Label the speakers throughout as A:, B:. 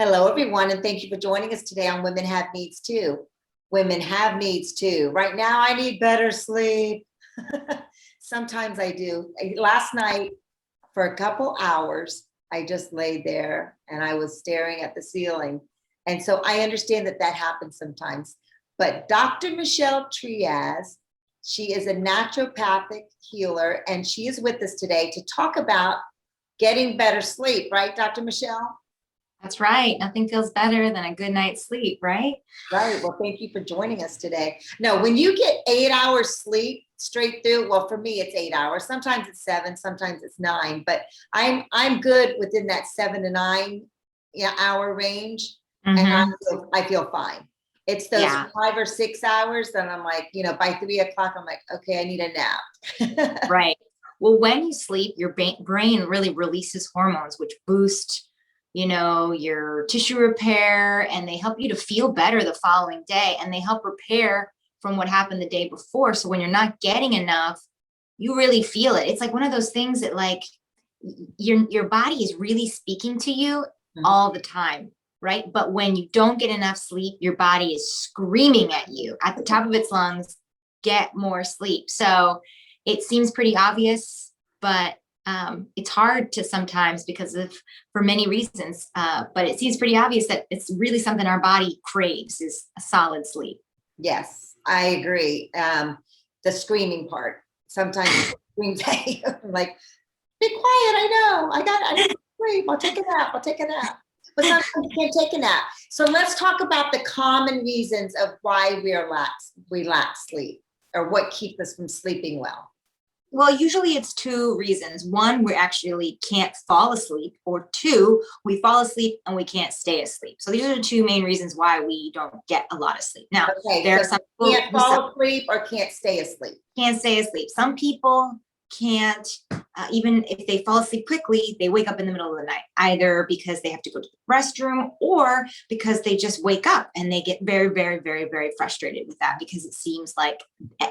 A: Hello, everyone, and thank you for joining us today on Women Have Needs Too. Women have needs too. Right now, I need better sleep. Sometimes I do. Last night, for a couple hours, I just laid there and I was staring at the ceiling. And so I understand that that happens sometimes. But Dr. Michelle Trias, she is a naturopathic healer, and she is with us today to talk about getting better sleep, right, Dr. Michelle?
B: That's right. Nothing feels better than a good night's sleep, right?
A: Right. Well, thank you for joining us today. No, when you get 8 hours sleep straight through, well, for me, it's 8 hours. Sometimes it's 7, sometimes it's 9, but I'm good within that 7 to 9 hour range. And I feel fine. It's those 5 or 6 hours that I'm like, by 3 o'clock, I'm like, okay, I need a nap.
B: Right. Well, when you sleep, your brain really releases hormones, which boost your tissue repair, and they help you to feel better the following day, and they help repair from what happened the day before. So when you're not getting enough, you really feel it. It's like one of those things that like your body is really speaking to you all the time, right? But when you don't get enough sleep, your body is screaming at you at the top of its lungs, get more sleep. So it seems pretty obvious, but it's hard to sometimes for many reasons, but it seems pretty obvious that it's really something our body craves, is a solid sleep.
A: Yes, I agree. The screaming part, sometimes it screams at you, like, be quiet, I need to sleep, I'll take a nap. But sometimes you can't take a nap. So let's talk about the common reasons of why we lack sleep, or what keeps us from sleeping well.
B: Well, usually it's two reasons. One, we actually can't fall asleep, or two, we fall asleep and we can't stay asleep. So these are the two main reasons why we don't get a lot of sleep. Now, there are some people
A: can't fall asleep or can't stay asleep.
B: Can't stay asleep. Some people can't, even if they fall asleep quickly, they wake up in the middle of the night, either because they have to go to the restroom or because they just wake up, and they get very, very, very, very frustrated with that, because it seems like,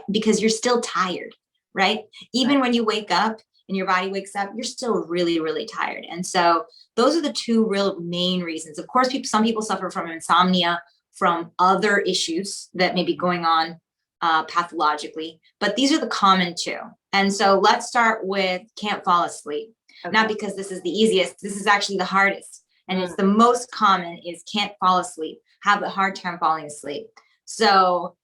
B: because you're still tired. Right? Even when you wake up and your body wakes up, you're still really, really tired. And so those are the two real main reasons. Of course, some people suffer from insomnia, from other issues that may be going on pathologically, but these are the common two. And so let's start with can't fall asleep. Okay. Not because this is the easiest, this is actually the hardest. And it's the most common, is can't fall asleep, have a hard time falling asleep. So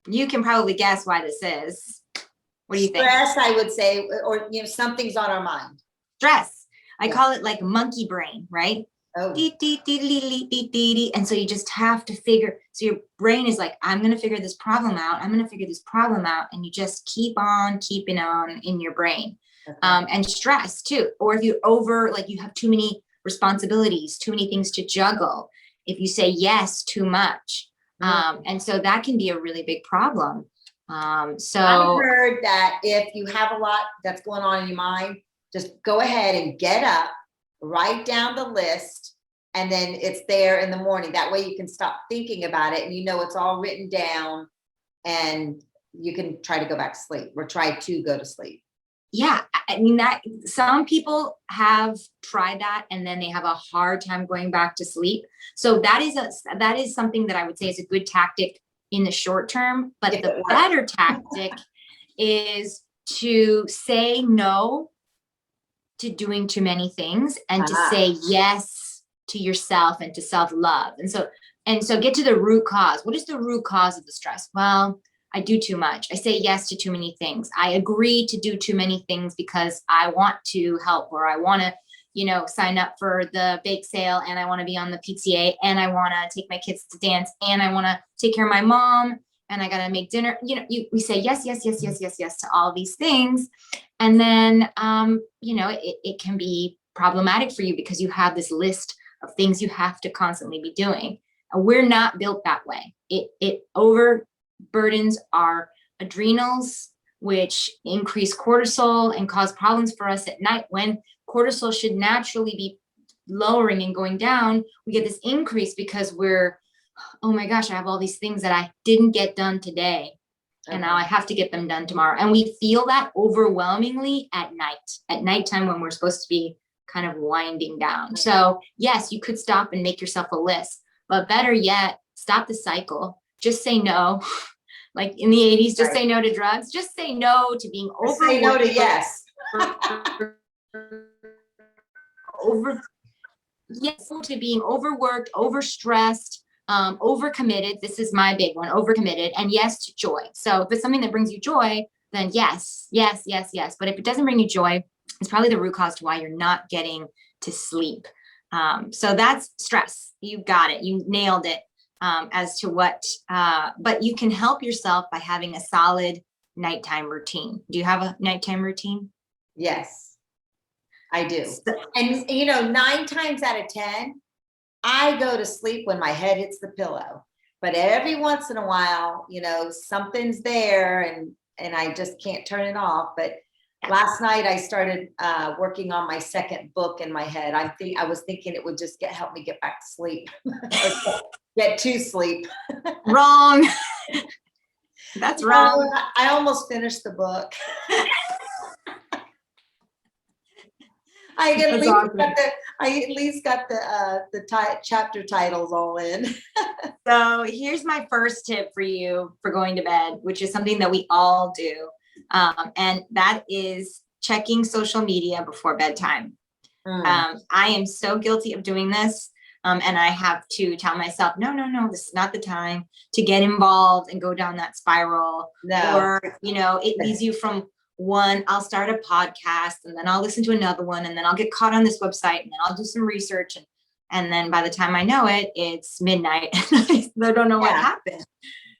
B: you can probably guess why this is. What do you think?
A: Stress, I would say, or something's on our mind.
B: Stress. I call it like monkey brain, right?
A: Oh.
B: And so you just have to figure. So your brain is like, I'm going to figure this problem out. I'm going to figure this problem out. And you just keep on keeping on in your brain. Okay. And stress too. Or if you you have too many responsibilities, too many things to juggle. If you say yes too much. And so that can be a really big problem. So
A: I've heard that if you have a lot that's going on in your mind, just go ahead and get up, write down the list, and then it's there in the morning. That way you can stop thinking about it, and it's all written down, and you can try to go back to sleep, or try to go to sleep.
B: Yeah. I mean, that some people have tried that, and then they have a hard time going back to sleep. So that is something that I would say is a good tactic in the short term, but the better tactic is to say no to doing too many things, and to say yes to yourself and to self-love. And so get to the root cause. What is the root cause of the stress? Well, I do too much. I say yes to too many things. I agree to do too many things because I want to help, or I want to sign up for the bake sale, and I want to be on the PTA, and I want to take my kids to dance, and I want to take care of my mom, and I got to make dinner. We say yes, yes, yes, yes, yes, yes to all these things. And then, it can be problematic for you because you have this list of things you have to constantly be doing. And we're not built that way. It overburdens our adrenals, which increase cortisol and cause problems for us at night, when cortisol should naturally be lowering and going down. We get this increase because oh my gosh, I have all these things that I didn't get done today. And now I have to get them done tomorrow. And we feel that overwhelmingly at nighttime, when we're supposed to be kind of winding down. So yes, you could stop and make yourself a list, but better yet, stop the cycle. Just say no. Like in the 80s, just say no to drugs. Just say no to being overworked.
A: Say no to yes.
B: Yes, to being overworked, overstressed, overcommitted. This is my big one, overcommitted, and yes to joy. So if it's something that brings you joy, then yes, yes, yes, yes. But if it doesn't bring you joy, it's probably the root cause to why you're not getting to sleep. So that's stress. You got it. You nailed it. As to what, but you can help yourself by having a solid nighttime routine. Do you have a nighttime routine?
A: Yes, I do. And 9 times out of 10, I go to sleep when my head hits the pillow. But every once in a while, something's there and I just can't turn it off. But last night I started working on my second book in my head. I was thinking it would just help me get back to sleep. Get to sleep.
B: Wrong. That's wrong.
A: I almost finished the book. I at least got the chapter titles all in.
B: So here's my first tip for you for going to bed, which is something that we all do. And that is checking social media before bedtime. I am so guilty of doing this. And I have to tell myself, no, this is not the time to get involved and go down that spiral.
A: No.
B: Or, it leads you from one, I'll start a podcast and then I'll listen to another one and then I'll get caught on this website and then I'll do some research. And then by the time I know it, it's midnight. I don't know what happened.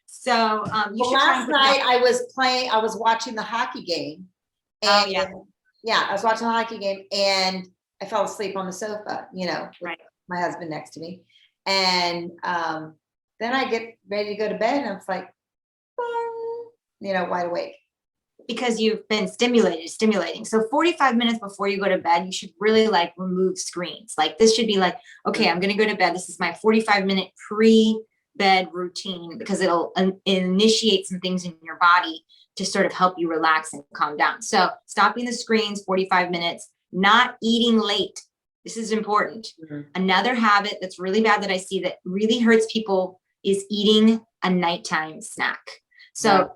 B: So
A: last night I was watching the hockey game. And I was watching the hockey game and I fell asleep on the sofa, with my husband next to me. And then I get ready to go to bed and I'm like, wide awake.
B: Because you've been stimulating. So 45 minutes before you go to bed, you should really remove screens. This should be okay, I'm going to go to bed. This is my 45-minute pre-bed routine because it'll initiate some things in your body to sort of help you relax and calm down. So stopping the screens, 45 minutes, not eating late. This is important. Another habit that's really bad that I see that really hurts people is eating a nighttime snack. So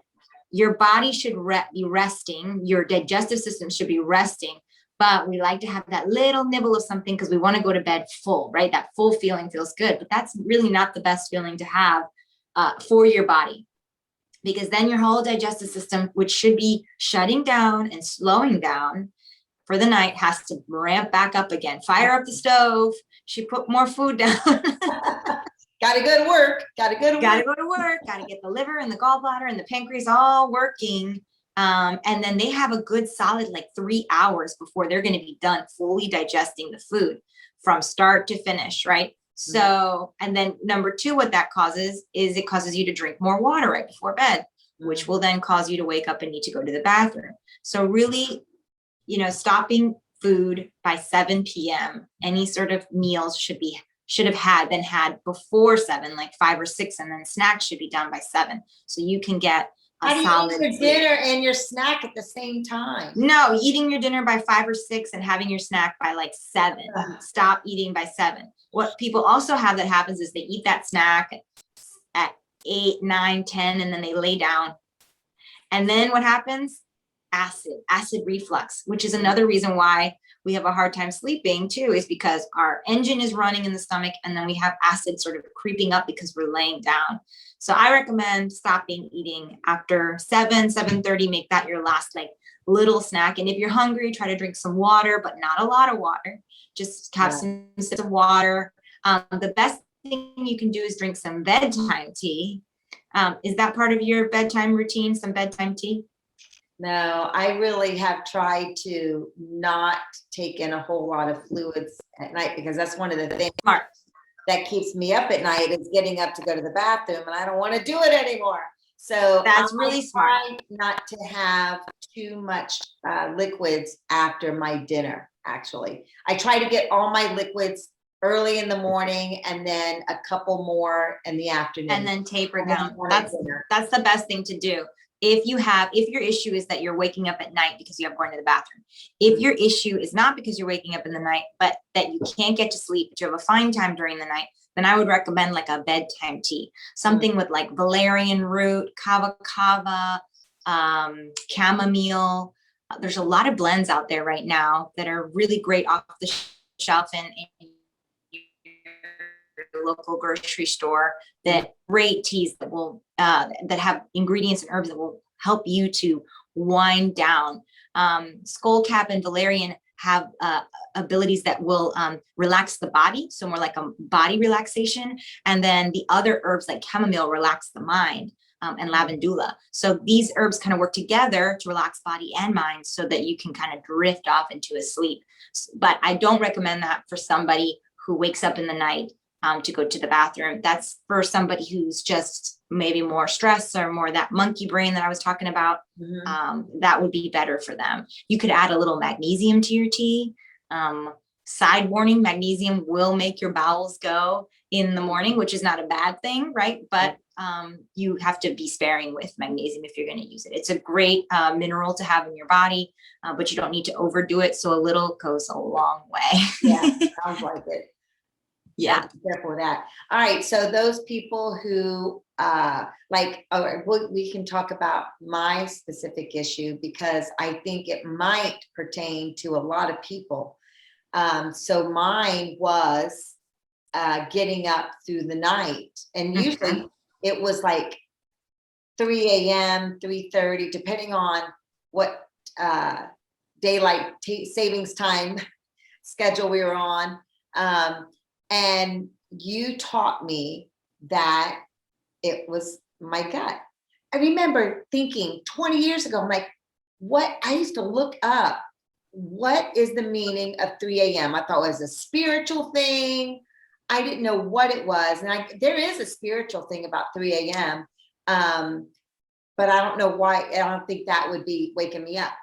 B: your body should be resting. Your digestive system should be resting, but we like to have that little nibble of something because we want to go to bed full, right? That full feeling feels good, but that's really not the best feeling to have for your body, because then your whole digestive system, which should be shutting down and slowing down for the night, has to ramp back up again. Fire up the stove. Should put more food down.
A: Gotta go to work. Gotta go to
B: work. Gotta get the liver and the gallbladder and the pancreas all working. And then they have a good solid 3 hours before they're going to be done fully digesting the food from start to finish, right? So, and then number 2, what that causes is it causes you to drink more water right before bed, which will then cause you to wake up and need to go to the bathroom. So really, stopping food by 7 p.m. Any sort of meals should have been had before 7, 5 or 6, and then snacks should be done by 7. So you can get a solid.
A: Eat your dinner and your snack at the same time?
B: No, eating your dinner by 5 or 6 and having your snack by 7. Stop eating by 7. What people also have that happens is they eat that snack at 8, 9, 10, and then they lay down. And then what happens? Acid reflux, which is another reason why we have a hard time sleeping too, is because our engine is running in the stomach and then we have acid sort of creeping up because we're laying down. So I recommend stopping eating after 7:30, make that your last little snack. And if you're hungry, try to drink some water, but not a lot of water. Just have some sips of water. The best thing you can do is drink some bedtime tea. Is that part of your bedtime routine, some bedtime tea?
A: No, I really have tried to not take in a whole lot of fluids at night because that's one of the things that keeps me up at night is getting up to go to the bathroom, and I don't want to do it anymore. So
B: that's really smart.
A: I try not to have too much liquids after my dinner. Actually, I try to get all my liquids early in the morning and then a couple more in the afternoon,
B: and then taper down. That's the best thing to do. if your issue is that you're waking up at night because you have going to the bathroom, if your issue is not because you're waking up in the night, but that you can't get to sleep, but you have a fine time during the night, then I would recommend like a bedtime tea, something with like valerian root, kava kava, chamomile. There's a lot of blends out there right now that are really great off the shelf in your local grocery store, that great teas that will that have ingredients and herbs that will help you to wind down. Skullcap and valerian have abilities that will relax the body, so more like a body relaxation. And then the other herbs like chamomile relax the mind, and lavandula. So these herbs kind of work together to relax body and mind so that you can kind of drift off into a sleep. But I don't recommend that for somebody who wakes up in the night to go to the bathroom. That's for somebody who's just maybe more stressed or more that monkey brain that I was talking about. That would be better for them. You could add a little magnesium to your tea. Side warning, magnesium will make your bowels go in the morning, which is not a bad thing, right? But you have to be sparing with magnesium if you're going to use it. It's a great mineral to have in your body, but you don't need to overdo it. So a little goes a long way.
A: Yeah, sounds like it.
B: Yeah.
A: Be careful with that. All right. So those people who we can talk about my specific issue because I think it might pertain to a lot of people. So mine was getting up through the night, and usually it was like 3 a.m., 3:30, depending on what daylight savings time schedule we were on. And you taught me that it was my gut. I remember thinking 20 years ago, I'm like, what? I used to look up, what is the meaning of 3 a.m.? I thought it was a spiritual thing. I didn't know what it was. And there is a spiritual thing about 3 a.m. But I don't know why. I don't think that would be waking me up.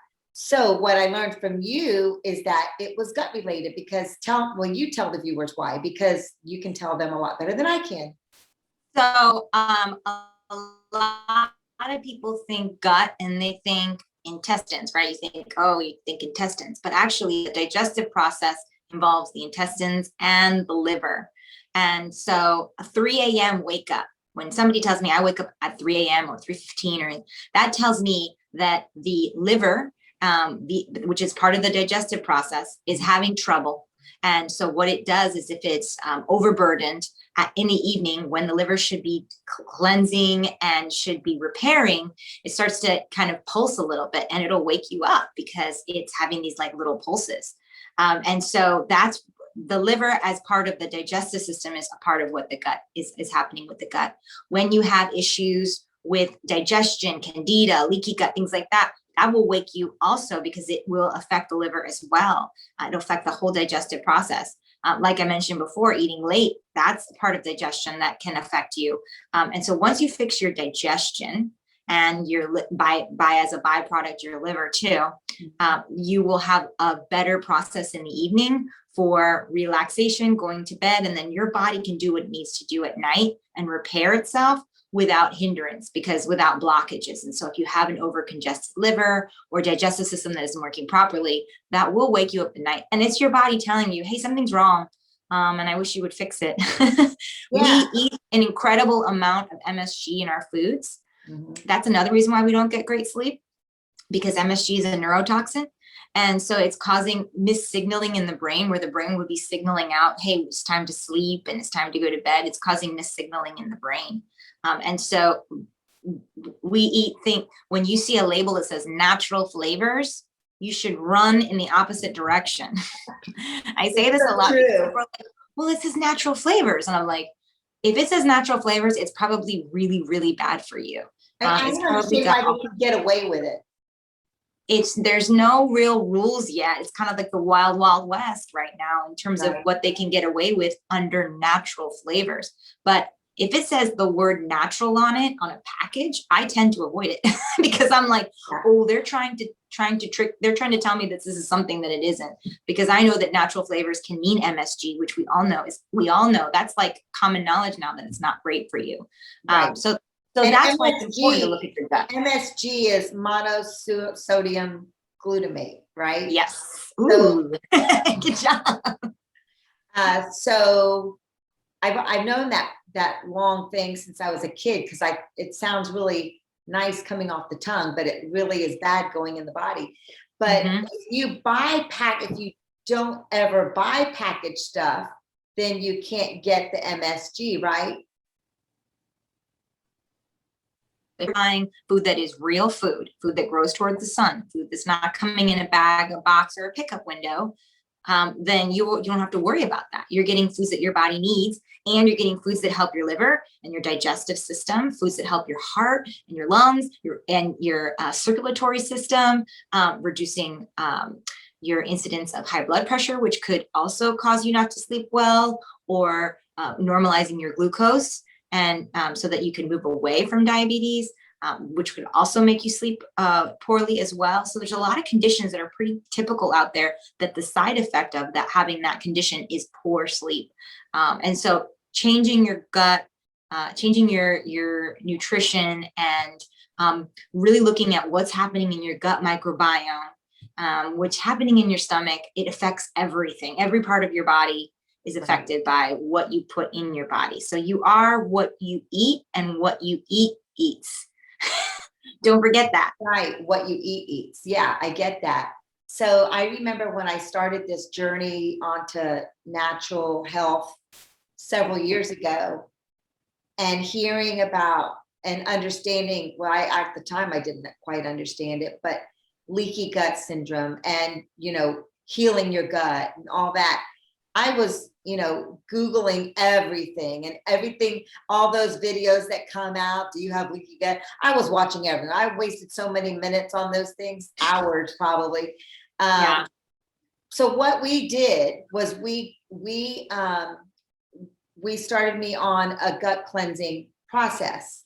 A: So what I learned from you is that it was gut related, because you tell the viewers why, because you can tell them a lot better than I can.
B: So a lot of people think gut and they think intestines, right? You think intestines, but actually the digestive process involves the intestines and the liver. And so a 3 a.m. wake up, when somebody tells me I wake up at 3 a.m. or 3:15, or that tells me that the liver, which is part of the digestive process, is having trouble. And so what it does is, if it's overburdened in the evening when the liver should be cleansing and should be repairing, it starts to kind of pulse a little bit, and it'll wake you up because it's having these like little pulses. And so that's the liver as part of the digestive system is a part of what the gut is happening with the gut. When you have issues with digestion, candida, leaky gut, things like that, that will wake you also, because it will affect the liver as well. It'll affect the whole digestive process. Like I mentioned before, eating late, that's part of digestion that can affect you. And so once you fix your digestion and as a byproduct, your liver too, you will have a better process in the evening for relaxation, going to bed, and then your body can do what it needs to do at night and repair itself without hindrance, because without blockages. And so if you have an overcongested liver or digestive system that isn't working properly, that will wake you up at night. And it's your body telling you, hey, something's wrong. And I wish you would fix it. Yeah. We eat an incredible amount of MSG in our foods. That's another reason why we don't get great sleep, because MSG is a neurotoxin. And so it's causing missignaling in the brain, where the brain would be signaling out, hey, it's time to sleep and it's time to go to bed. It's causing missignaling in the brain. And so when you see a label that says natural flavors, you should run in the opposite direction. I say this a lot. Like, well, it says natural flavors. And I'm like, if it says natural flavors, it's probably really, really bad for you.
A: I don't understand why they can get away with it.
B: There's no real rules yet. It's kind of like the wild, wild west right now in terms of what they can get away with under natural flavors. But if it says the word natural on it on a package, I tend to avoid it because I'm like, oh, they're trying to tell me that this is something that it isn't, because I know that natural flavors can mean MSG, which we all know that's like common knowledge now that it's not great for you. Right. So So
A: And
B: that's why it's important to look at your gut.
A: MSG is monosodium glutamate, right?
B: Yes.
A: So,
B: Ooh, good job.
A: so I've known that long thing since I was a kid, because it sounds really nice coming off the tongue, but it really is bad going in the body. But if you don't ever buy packaged stuff, then you can't get the MSG, right?
B: If you're buying food that is real food that grows towards the sun, food that's not coming in a bag, a box, or a pickup window, then you don't have to worry about that. You're getting foods that your body needs, and you're getting foods that help your liver and your digestive system, foods that help your heart and your lungs, your circulatory system, reducing your incidence of high blood pressure, which could also cause you not to sleep well, or normalizing your glucose, and so that you can move away from diabetes, which could also make you sleep poorly as well. So there's a lot of conditions that are pretty typical out there, that the side effect of that, having that condition, is poor sleep. And so changing your gut, changing your nutrition, and really looking at what's happening in your gut microbiome, what's happening in your stomach, it affects everything. Every part of your body is affected by what you put in your body. So you are what you eat, and what you eat eats. Don't forget that.
A: Right. What you eat eats. Yeah, I get that. So I remember when I started this journey onto natural health several years ago, and hearing about and understanding, well, at the time I didn't quite understand it, but leaky gut syndrome, and, healing your gut and all that. I was, Googling everything, all those videos that come out. Do you have leaky gut? I was watching everything. I wasted so many minutes on those things, hours probably.
B: Yeah.
A: So what we did was we started me on a gut cleansing process,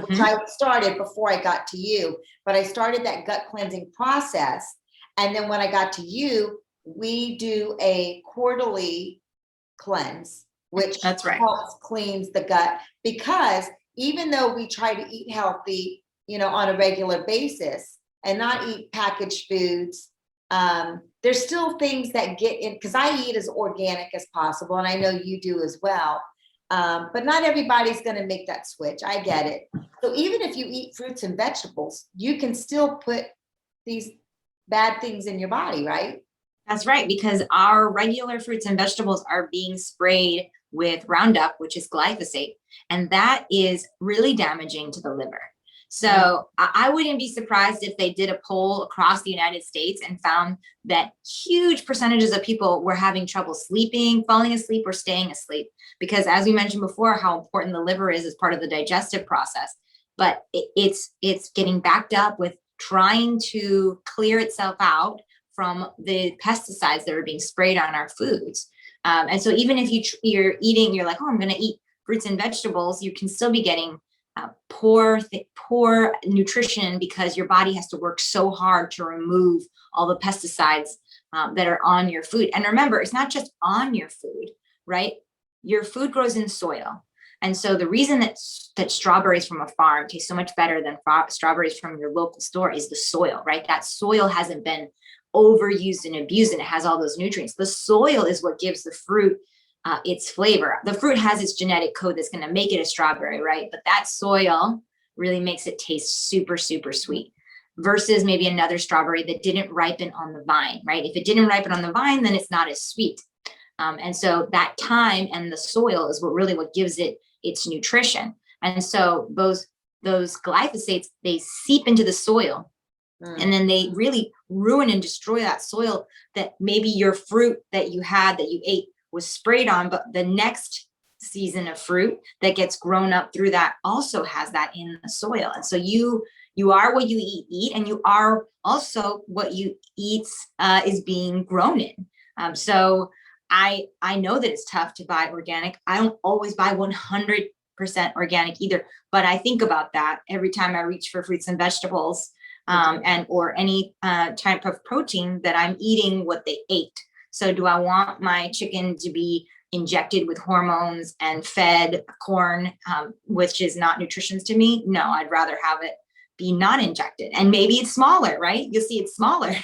A: which I started before I got to you, but I started that gut cleansing process. And then when I got to you, we do a quarterly cleanse, which
B: That's right.
A: helps cleanse the gut, because even though we try to eat healthy, on a regular basis, and not eat packaged foods, there's still things that get in, because I eat as organic as possible, and I know you do as well. But not everybody's going to make that switch. I get it. So even if you eat fruits and vegetables, you can still put these bad things in your body, right?
B: That's right, because our regular fruits and vegetables are being sprayed with Roundup, which is glyphosate, and that is really damaging to the liver. So I wouldn't be surprised if they did a poll across the United States and found that huge percentages of people were having trouble sleeping, falling asleep, or staying asleep. Because as we mentioned before, how important the liver is as part of the digestive process, but it's getting backed up with trying to clear itself out from the pesticides that are being sprayed on our foods. And so even if you're eating, you're like, oh, I'm going to eat fruits and vegetables, you can still be getting poor nutrition, because your body has to work so hard to remove all the pesticides that are on your food. And remember, it's not just on your food, right? Your food grows in soil. And so the reason that strawberries from a farm taste so much better than strawberries from your local store is the soil, right? That soil hasn't been overused and abused, and it has all those nutrients. The soil is what gives the fruit its flavor. The fruit has its genetic code that's going to make it a strawberry, right? But that soil really makes it taste super, super sweet, versus maybe another strawberry that didn't ripen on the vine, right? If it didn't ripen on the vine, then it's not as sweet. And so that time and the soil is what gives it its nutrition. And so those glyphosates, they seep into the soil, and then they really ruin and destroy that soil that maybe your fruit that you ate was sprayed on, but the next season of fruit that gets grown up through that also has that in the soil. And so you are what you eat, and you are also what you eat is being grown in. So I know that it's tough to buy organic. I don't always buy 100% organic either, but I think about that every time I reach for fruits and vegetables, or any type of protein, that I'm eating what they ate. So do I want my chicken to be injected with hormones and fed corn, which is not nutritious to me. No, I'd rather have it be not injected. And maybe it's smaller, right? You'll see it's smaller.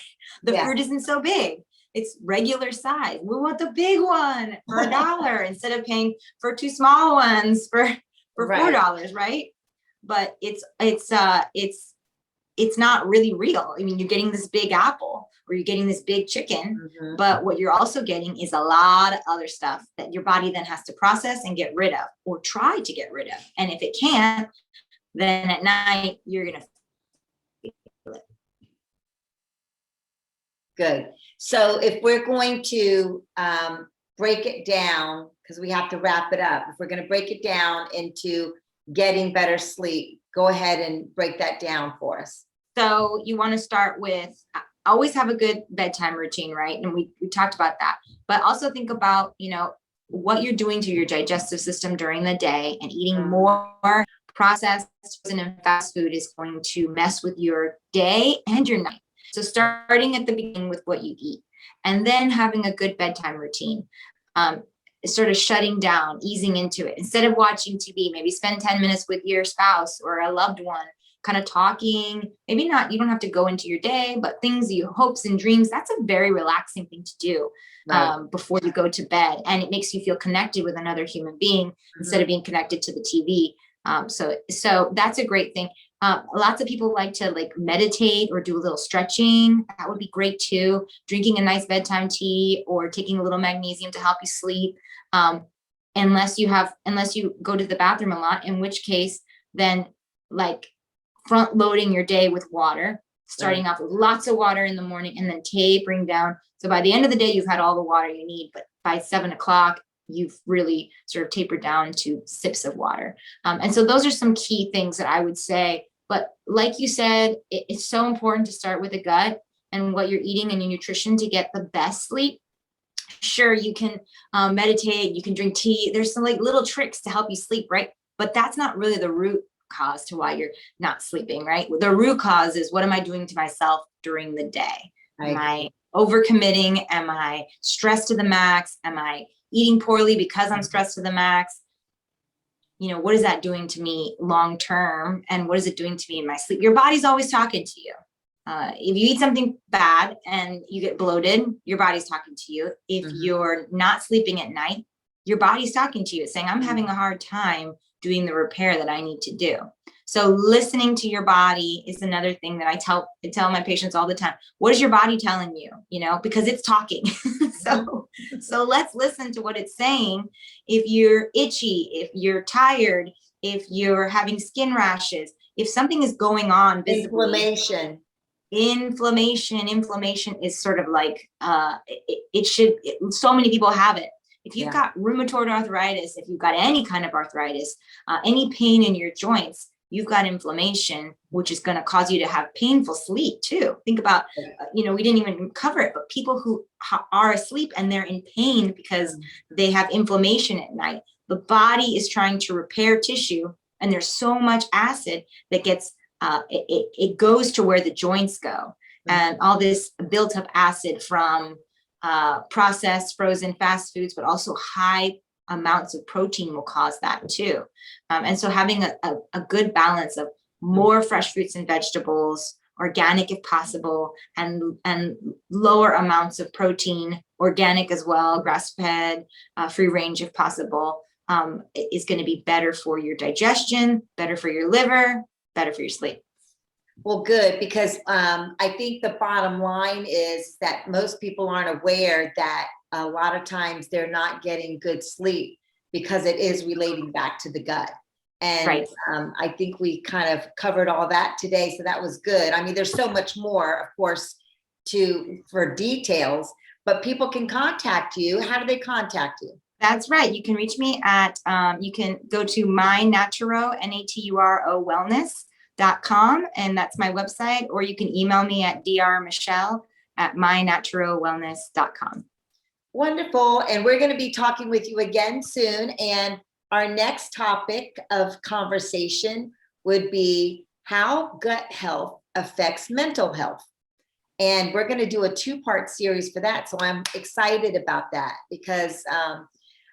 B: The
A: Yeah.
B: fruit isn't so big. It's regular size. We want the big one for $1 instead of paying for 2 small ones for $4, right? But it's not really real. I mean, you're getting this big apple or you're getting this big chicken, but what you're also getting is a lot of other stuff that your body then has to process and get rid of, or try to get rid of. And if it can't, then at night you're going to feel it.
A: Good. So if we're going to break it down, because we have to wrap it up, if we're going to break it down into getting better sleep, go ahead and break that down for us.
B: So you want to start with always have a good bedtime routine, right? And we talked about that, but also think about, what you're doing to your digestive system during the day, and eating more processed and fast food is going to mess with your day and your night. So starting at the beginning with what you eat, and then having a good bedtime routine, sort of shutting down, easing into it. Instead of watching TV, maybe spend 10 minutes with your spouse or a loved one, kind of talking. Maybe not, you don't have to go into your day, but things, your hopes and dreams, that's a very relaxing thing to do before you go to bed. And it makes you feel connected with another human being instead of being connected to the TV. So that's a great thing. Lots of people like to meditate or do a little stretching. That would be great too. Drinking a nice bedtime tea or taking a little magnesium to help you sleep. Unless you go to the bathroom a lot, in which case then front loading your day with water, starting off with lots of water in the morning and then tapering down. So by the end of the day, you've had all the water you need, but by 7 o'clock, you've really sort of tapered down to sips of water. And so those are some key things that I would say. But like you said, it's so important to start with the gut and what you're eating and your nutrition to get the best sleep. Sure, you can meditate, you can drink tea. There's some little tricks to help you sleep, right? But that's not really the root cause to why you're not sleeping, right? The root cause is, what am I doing to myself during the day? Right. Am I overcommitting? Am I stressed to the max? Am I eating poorly because I'm stressed to the max? What is that doing to me long term? And what is it doing to me in my sleep? Your body's always talking to you. If you eat something bad and you get bloated, your body's talking to you. If you're not sleeping at night, your body's talking to you, saying, I'm having a hard time doing the repair that I need to do. So listening to your body is another thing that I tell my patients all the time. What is your body telling you? Because it's talking. So let's listen to what it's saying. If you're itchy, if you're tired, if you're having skin rashes, if something is going on visibly. Inflammation is sort of so many people have it. If you've got rheumatoid arthritis, if you've got any kind of arthritis, any pain in your joints, you've got inflammation, which is going to cause you to have painful sleep too. Think about, we didn't even cover it, but people who are asleep and they're in pain because they have inflammation at night. The body is trying to repair tissue, and there's so much acid that gets, it goes to where the joints go. And all this built up acid from processed, frozen, fast foods, but also high amounts of protein will cause that too. And so having a good balance of more fresh fruits and vegetables, organic if possible, and lower amounts of protein, organic as well, grass-fed, free range if possible, is going to be better for your digestion, better for your liver, better for your sleep.
A: Well, good, because I think the bottom line is that most people aren't aware that a lot of times they're not getting good sleep because it is relating back to the gut. And I think we kind of covered all that today. So that was good. I mean, there's so much more, of course, for details, but people can contact you. How do they contact you?
B: That's right. You can reach me at, you can go to MyNaturo, Naturo Wellness.com, and that's my website, or you can email me at drmichelle@MyNaturoWellness.com.
A: Wonderful. And we're going to be talking with you again soon. And our next topic of conversation would be how gut health affects mental health. And we're going to do a 2-part series for that. So I'm excited about that because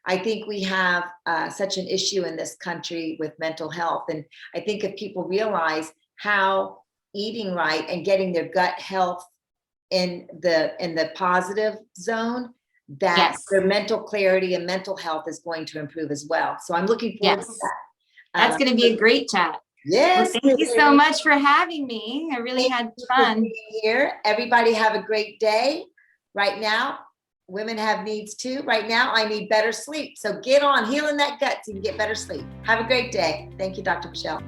A: I think we have such an issue in this country with mental health. And I think if people realize how eating right and getting their gut health in the positive zone, that
B: Yes.
A: their mental clarity and mental health is going to improve as well. So I'm looking forward to
B: Yes.
A: that.
B: That's going to be a great chat.
A: Yes.
B: Well, thank you so much for having me. I really had fun.
A: Here, everybody have a great day. Right now, women have needs too. Right now, I need better sleep. So get on healing that gut so you can get better sleep. Have a great day. Thank you, Dr. Michelle.